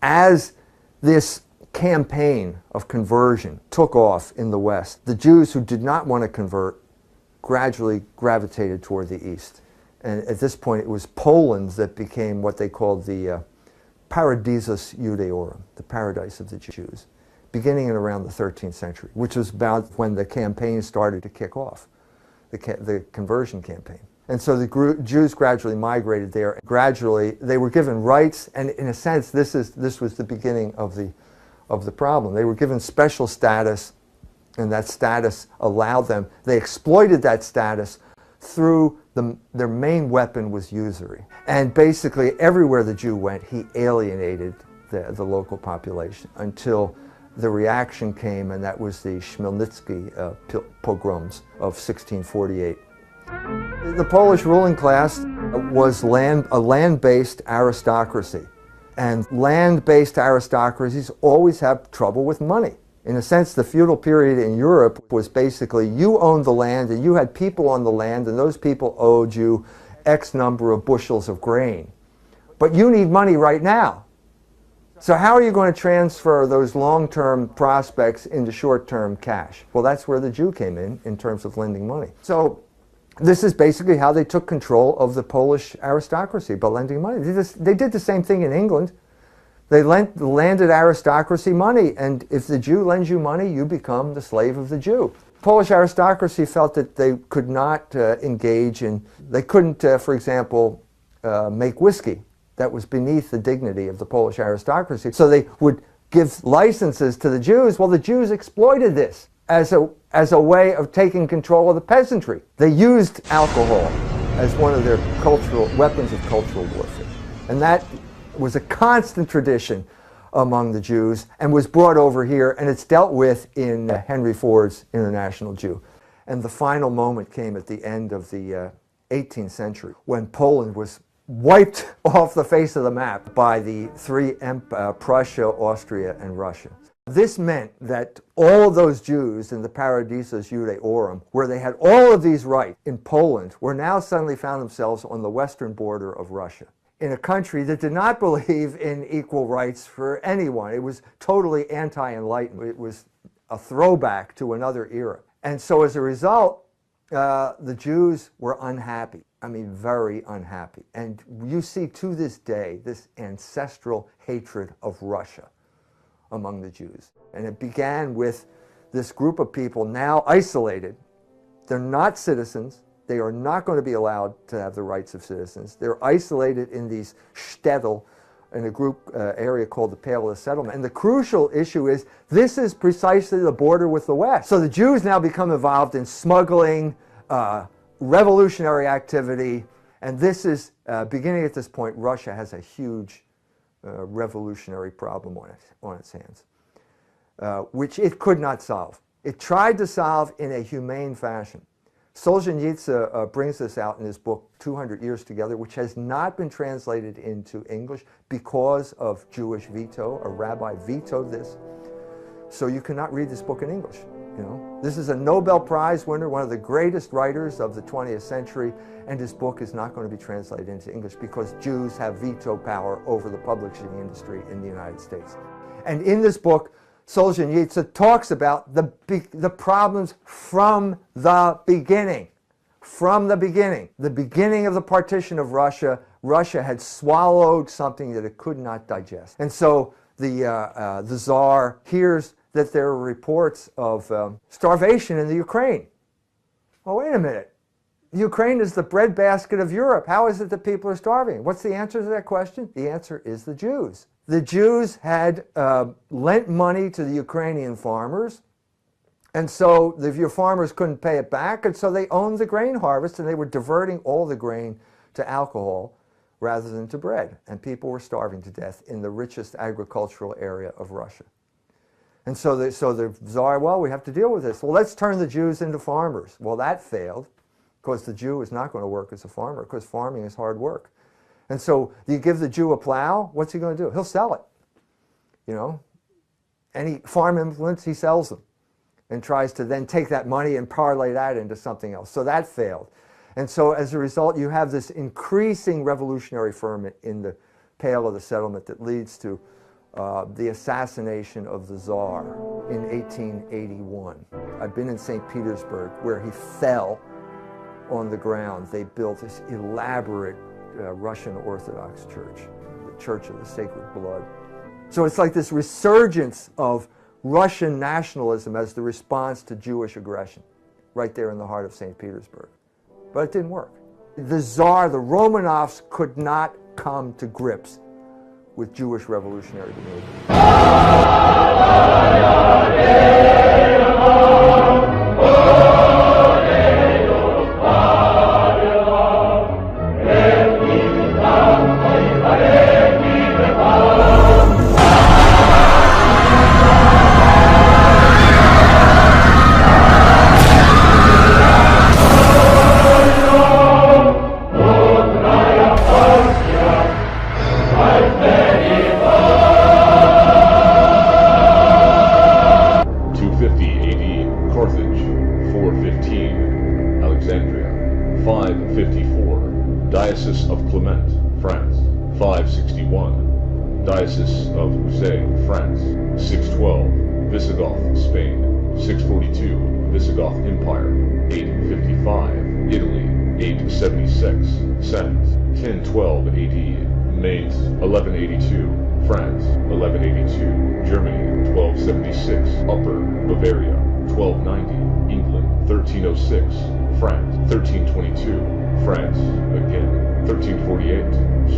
As this campaign of conversion took off in the West, the Jews who did not want to convert gradually gravitated toward the East. And at this point, it was Poland that became what they called the Paradisus Judaeorum, the paradise of the Jews, beginning in around the 13th century, which was about when the campaign started to kick off, the conversion campaign. And so the Jews gradually migrated there. Gradually, they were given rights, and in a sense, this was the beginning of the problem. They were given special status, and that status allowed them, they exploited that status through their main weapon was usury. And basically everywhere the Jew went, he alienated the local population until the reaction came, and that was the Chmielnicki pogroms of 1648. The Polish ruling class was a land-based aristocracy. And land-based aristocracies always have trouble with money. In a sense, the feudal period in Europe was basically you owned the land and you had people on the land, and those people owed you X number of bushels of grain. But you need money right now. So how are you going to transfer those long-term prospects into short-term cash? Well, that's where the Jew came in terms of lending money. So this is basically how they took control of the Polish aristocracy, by lending money. They did the same thing in England. They lent the landed aristocracy money, and if the Jew lends you money, you become the slave of the Jew. Polish aristocracy felt that they could not engage in, they couldn't, for example, make whiskey. That was beneath the dignity of the Polish aristocracy. So they would give licenses to the Jews. Well, the Jews exploited this as a way of taking control of the peasantry. They used alcohol as one of their weapons of cultural warfare. And that was a constant tradition among the Jews and was brought over here, and it's dealt with in Henry Ford's International Jew. And the final moment came at the end of the 18th century when Poland was wiped off the face of the map by the three Prussia, Austria, and Russia. This meant that all of those Jews in the Paradisus Judaeorum, where they had all of these rights in Poland, were now suddenly found themselves on the western border of Russia, in a country that did not believe in equal rights for anyone. It was totally anti-enlightenment. It was a throwback to another era. And so as a result, the Jews were unhappy. I mean, very unhappy. And you see to this day this ancestral hatred of Russia among the Jews. And it began with this group of people now isolated. They're not citizens. They are not going to be allowed to have the rights of citizens. They're isolated in these shtetl, in a group area called the Pale of the Settlement. And the crucial issue is this is precisely the border with the West. So the Jews now become involved in smuggling, revolutionary activity, and this is, beginning at this point, Russia has a huge revolutionary problem on its hands, which it could not solve. It tried to solve in a humane fashion. Solzhenitsyn brings this out in his book, 200 Years Together, which has not been translated into English because of Jewish veto. A rabbi vetoed this. So you cannot read this book in English. You know, this is a Nobel Prize winner, one of the greatest writers of the 20th century, and his book is not going to be translated into English because Jews have veto power over the publishing industry in the United States. And in this book, Solzhenitsyn talks about the problems from the beginning. From the beginning. The beginning of the partition of Russia, Russia had swallowed something that it could not digest. And so the Tsar hears that there are reports of starvation in the Ukraine. Well, wait a minute. Ukraine is the breadbasket of Europe. How is it that people are starving? What's the answer to that question? The answer is the Jews. The Jews had lent money to the Ukrainian farmers, and so your farmers couldn't pay it back, and so they owned the grain harvest, and they were diverting all the grain to alcohol rather than to bread, and people were starving to death in the richest agricultural area of Russia. And so the Tsar, well, we have to deal with this. Well, let's turn the Jews into farmers. Well, that failed, because the Jew is not going to work as a farmer, because farming is hard work. And so you give the Jew a plow, what's he going to do? He'll sell it. You know, any farm implements, he sells them and tries to then take that money and parlay that into something else. So that failed. And so as a result, you have this increasing revolutionary ferment in the Pale of the Settlement that leads to the assassination of the Tsar in 1881. I've been in St. Petersburg where he fell on the ground. They built this elaborate Russian Orthodox church, the Church of the Sacred Blood. So it's like this resurgence of Russian nationalism as the response to Jewish aggression, right there in the heart of St. Petersburg. But it didn't work. The Tsar, the Romanovs, could not come to grips with Jewish revolutionary behavior. Diocese of Clement, France, 561. Diocese of Ussé, France, 612. Visigoth, Spain, 642. Visigoth Empire, 855. Italy, 876. Senate, 1012 AD. Mainz, 1182. France, 1182. Germany, 1276. Upper Bavaria, 1290. England, 1306. France, 1322. France, again, 1348.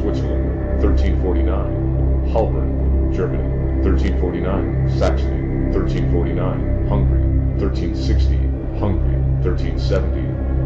Switzerland, 1349. Halbern, Germany, 1349. Saxony, 1349. Hungary, 1360. Hungary, 1370.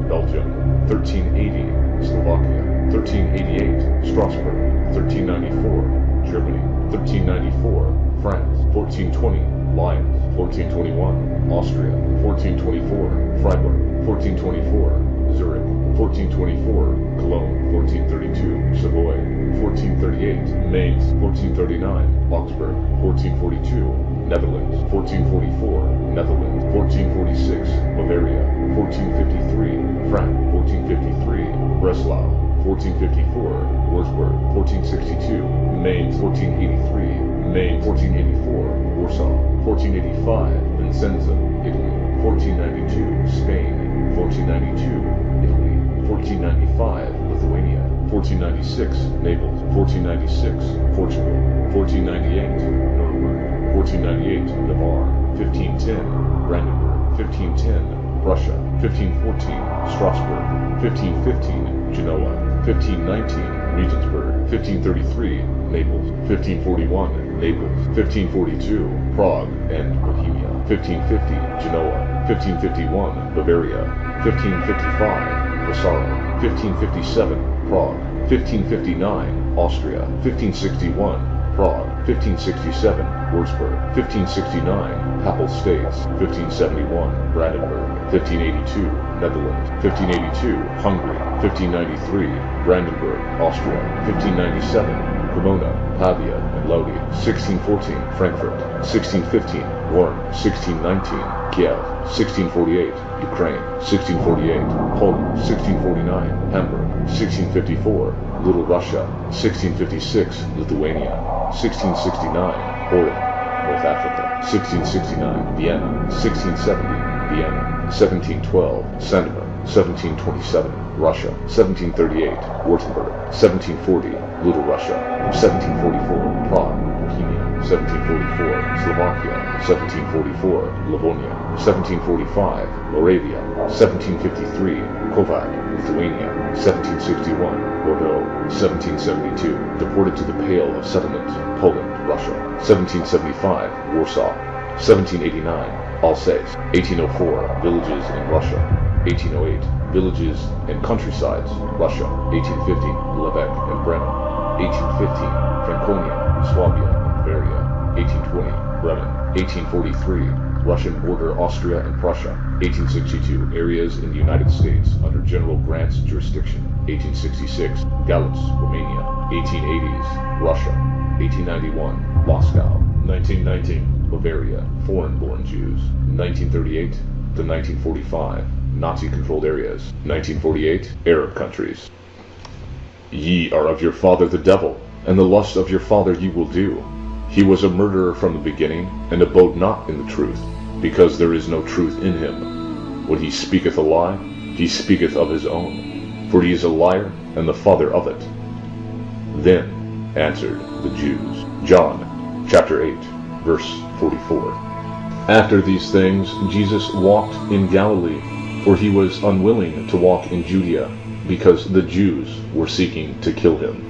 Belgium, 1380. Slovakia, 1388. Strasbourg, 1394. Germany, 1394. France, 1420. Lyons, 1421. Austria, 1424. Freiburg, 1424. Zurich, 1424, Cologne, 1432, Savoy, 1438, Mainz, 1439, Augsburg, 1442, Netherlands, 1444, Netherlands, 1446, Bavaria, 1453, Frankfurt, 1453, Breslau, 1454, Wurzburg, 1462, Mainz, 1483, Maine, 1484, Warsaw, 1485, Vincenza, Italy, 1492, Spain, 1492, Italy, 1495, Lithuania, 1496, Naples, 1496, Portugal, 1498, Nuremberg, 1498, Navarre, 1510, Brandenburg, 1510, Russia, 1514, Strasbourg, 1515, Genoa, 1519, Regensburg, 1533, Naples, 1541, Naples, 1542, Prague and Bohemia, 1550, Genoa, 1551, Bavaria, 1555, Pesaro, 1557, Prague, 1559, Austria, 1561, Prague, 1567, Wurzburg, 1569, Papal States, 1571, Brandenburg, 1582, Netherlands, 1582, Hungary, 1593, Brandenburg, Austria, 1597, Cremona, Pavia, and Lodi, 1614, Frankfurt, 1615, Worm, 1619, Kiev, 1648, Ukraine, 1648, Poland, 1649, Hamburg, 1654, Little Russia, 1656, Lithuania, 1669, Oran, North Africa, 1669, Vienna, 1670, Vienna, 1712, Sandomir, 1727, Russia, 1738, Württemberg, 1740, Little Russia, 1744, Prague, Bohemia, 1744, Slovakia, 1744, Livonia, 1745, Moravia, 1753, Kovac, Lithuania, 1761, Bordeaux, 1772, deported to the Pale of Settlement, Poland, Russia, 1775, Warsaw, 1789, Alsace, 1804, villages in Russia, 1808, villages and countrysides, Russia, 1850, Lübeck and Bremen, 1815, Franconia, Swabia and Bavaria, 1820, Bremen, 1843, Russian border Austria and Prussia, 1862, areas in the United States under General Grant's jurisdiction, 1866, Galutz, Romania, 1880s, Russia, 1891, Moscow, 1919, Bavaria, foreign-born Jews, 1938 to 1945, Nazi-controlled areas, 1948, Arab countries. Ye are of your father the devil, and the lust of your father ye will do. He was a murderer from the beginning, and abode not in the truth, because there is no truth in him. When he speaketh a lie, he speaketh of his own, for he is a liar and the father of it. Then answered the Jews. John chapter 8, verse 44. After these things Jesus walked in Galilee, for he was unwilling to walk in Judea, because the Jews were seeking to kill him.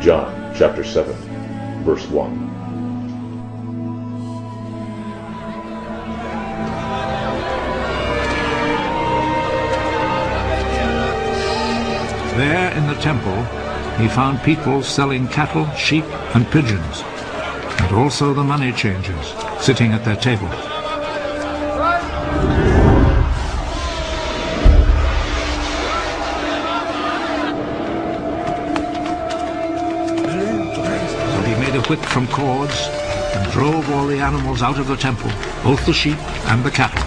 John chapter 7, verse 1. There in the temple he found people selling cattle, sheep, and pigeons, and also the money changers sitting at their tables. So he made a whip from cords and drove all the animals out of the temple, both the sheep and the cattle.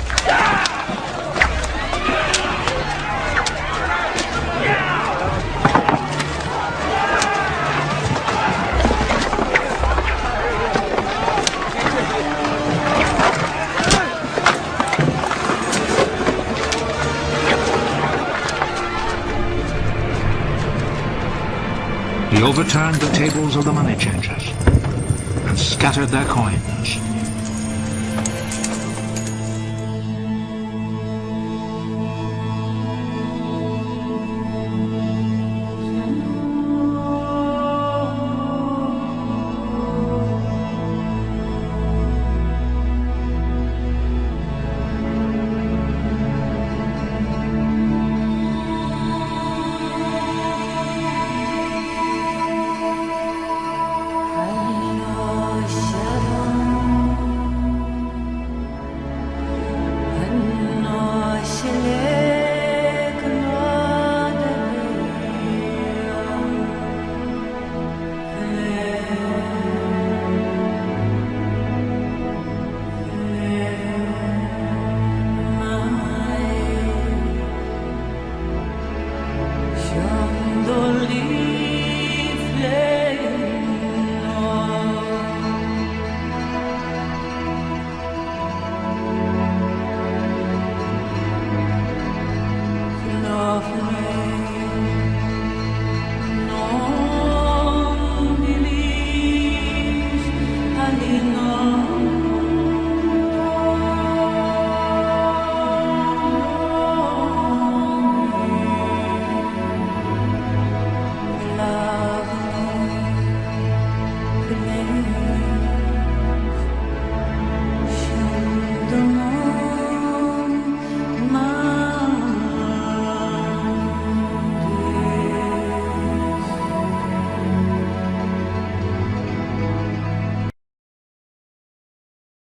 He overturned the tables of the money changers and scattered their coins. Non believe, and